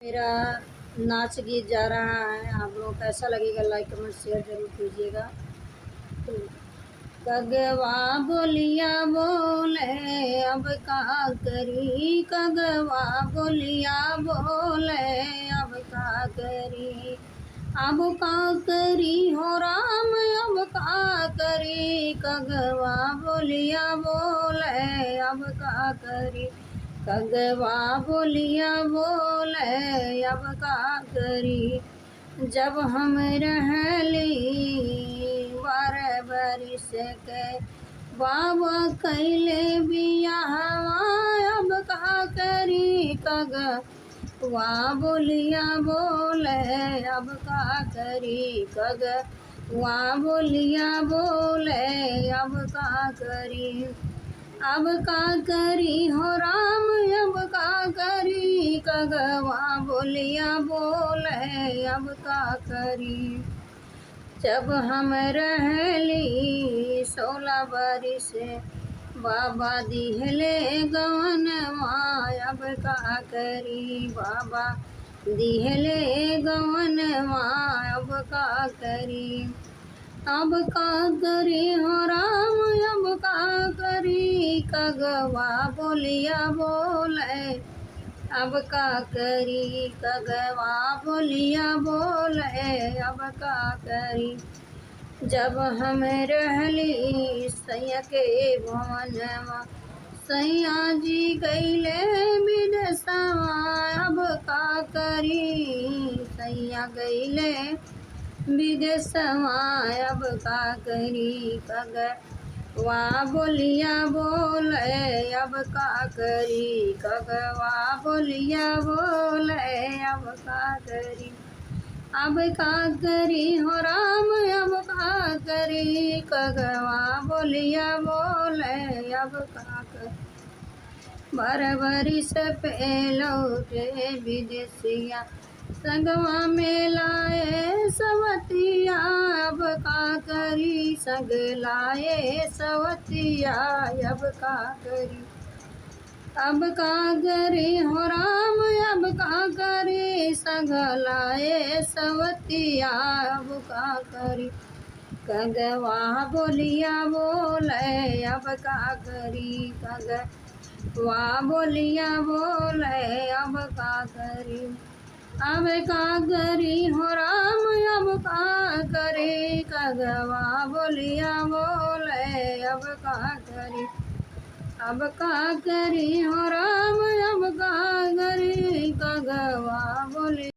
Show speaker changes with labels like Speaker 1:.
Speaker 1: मेरा नाच गीत जा रहा है। आप लोग कैसा लगेगा लाइक कमेंट शेयर जरूर कीजिएगा। तो कगवा बोलिया बोले अब का करी, कगवा बोलिया बोले अब का करी, अब का करी हो राम अब का करी, कगवा बोलिया बोले अब का करी, कगवा बोलिया बोले अब का करी। जब हम रहली 12 बरिस के बाबा कैले बियाहवा अब का करी, कगवा बोलिया बोले अब का करी, कगवा बोलिया बोले अब का करी, अब का करी हो राम अब का करी, कगवा बोलिया बोले अब का करी। जब हम रहली 16 बरिस बाबा दिहले गवनवा अब का करी, बाबा दिहले गवनवा अब का करी, अब का करी हो राम अब का करी, कगवा बोलिया बोले अब का करी, कगवा बोलिया बोले अब का करी। जब हम रहली सैया के भवनवा सैया जी गईले विदेशवा अब का करी, सैया गईले विदेशवा अब का करी, कगवा बोलिया बोले अब का करी, कगवा बोलिया बोले अब का करी, अब का करी हो राम अब का करी, कगवा बोलिया बोले अब का करी। 12 बरिस पे लौटे विदेशिया संगवा में लाए सवतिया अब का करी, संग लाए सवतिया अब का करी, अब का करी हो राम अब का करी, संग लाए सवतिया अब का करी, कगवा बोलिया बोले अब का करी, कगवा बोलिया बोले अब का करी, अब का करी हो राम अब का करी, कगवा बोलिया बोले अब का करी, अब का करी हो राम अब का करी, कगवा बोलिया।